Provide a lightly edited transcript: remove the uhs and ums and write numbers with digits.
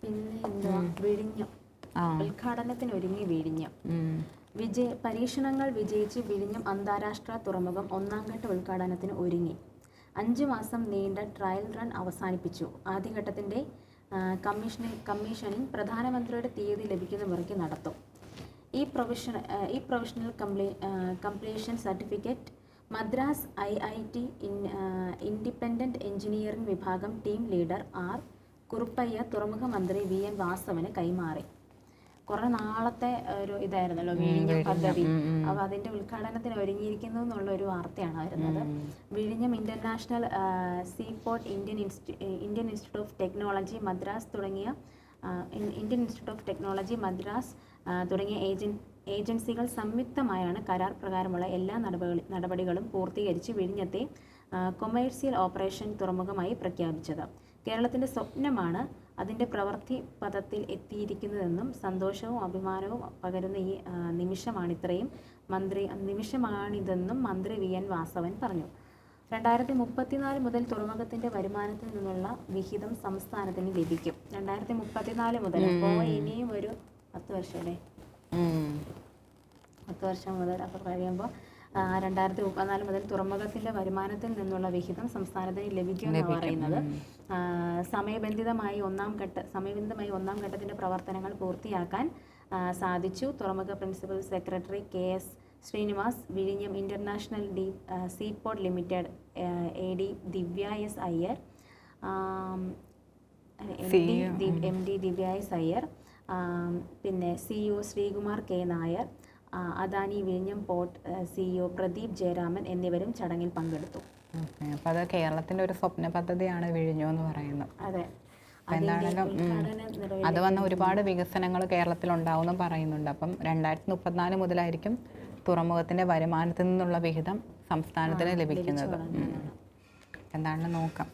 പിന്നെ എന്താ വിഴിഞ്ഞം ഉദ്ഘാടനത്തിന് ഒരുങ്ങി വിഴിഞ്ഞം. പരീക്ഷണങ്ങൾ വിജയിച്ച് വിഴിഞ്ഞം അന്താരാഷ്ട്ര തുറമുഖം 1ാം ഘട്ട ഉദ്ഘാടനത്തിന് ഒരുങ്ങി. 5 മാസം നീണ്ട ട്രയൽ റൺ അവസാനിപ്പിച്ചു. ആദ്യഘട്ടത്തിന്റെ കമ്മീഷനിങ് പ്രധാനമന്ത്രിയുടെ തീയതി ലഭിക്കുന്ന മുറയ്ക്ക് നടത്തും. ഈ provisional completion certificate Madras IIT independent engineering വിഭാഗം ടീം ലീഡർ ആർ കുറുപ്പയ്യ തുറമുഖ മന്ത്രി VN വാസവന് കൈമാറി. കുറെ നാളത്തെ ഒരു ഇതായിരുന്നല്ലോ വിഴിഞ്ഞം പദ്ധതി. അപ്പോൾ അതിന്റെ ഉദ്ഘാടനത്തിന് ഒരുങ്ങിയിരിക്കുന്നു എന്നുള്ള ഒരു വാർത്തയാണ് വരുന്നത്. വിഴിഞ്ഞം international seaport Indian institute of technology Madras തുടങ്ങിയ ഏജൻസികൾ സംയുക്തമായാണ് കരാർ പ്രകാരമുള്ള എല്ലാ നടപടികളും പൂർത്തീകരിച്ച് വിഴിഞ്ഞത്തെ കൊമേഴ്സ്യൽ ഓപ്പറേഷൻ തുറമുഖമായി പ്രഖ്യാപിച്ചത്. കേരളത്തിന്റെ സ്വപ്നമാണ് അതിന്റെ പ്രവൃത്തി പദത്തിൽ എത്തിയിരിക്കുന്നതെന്നും സന്തോഷവും അഭിമാനവും പകരുന്ന ഈ നിമിഷമാണിതെന്നും മന്ത്രി VN വാസവൻ പറഞ്ഞു. 2034 മുതൽ തുറമുഖത്തിന്റെ വരുമാനത്തിൽ നിന്നുള്ള വിഹിതം സംസ്ഥാനത്തിന് ലഭിക്കും. 2034 മുതൽ, അപ്പോൾ ഇനിയും ഒരു 10 വർഷമല്ലേ, 10 വർഷം മുതൽ. അപ്പോൾ കഴിയുമ്പോൾ 2034 മുതൽ തുറമുഖത്തിന്റെ വരുമാനത്തിൽ നിന്നുള്ള വിഹിതം സംസ്ഥാനത്തിന് ലഭിക്കുമെന്നാണ് പറയുന്നത്. സമയബന്ധിതമായി ഒന്നാം ഘട്ടത്തിന്റെ പ്രവർത്തനങ്ങൾ പൂർത്തിയാക്കാൻ സാധിച്ചു. തുറമുഖ പ്രിൻസിപ്പൽ സെക്രട്ടറി KS ശ്രീനിവാസ്, വിഴിഞ്ഞം ഇന്റർനാഷണൽ സീപോർട്ട് ലിമിറ്റഡ് AD ദിവ്യ S അയ്യർ, MD ദിവ്യ S അയ്യർ, പിന്നെ CEO ശ്രീകുമാർ K നായർ, അദാനി വിഴിഞ്ഞം പോർട്ട് CEO പ്രദീപ് ജയരാമൻ എന്നിവരും ചടങ്ങിൽ പങ്കെടുത്തു. അപ്പോൾ അത് കേരളത്തിന്റെ ഒരു സ്വപ്ന പദ്ധതിയാണ് വിഴിഞ്ഞം എന്ന് പറയുന്നത്. അതെ, എന്താണെങ്കിലും അത് വന്ന ഒരുപാട് വികസനങ്ങൾ കേരളത്തിൽ ഉണ്ടാവുമെന്ന് പറയുന്നുണ്ട്. അപ്പം 2034 മുതലായിരിക്കും തുറമുഖത്തിന്റെ വരുമാനത്തിൽ നിന്നുള്ള വിഹിതം സംസ്ഥാനത്തിന് ലഭിക്കുന്നത്. എന്താണെന്ന് നോക്കാം.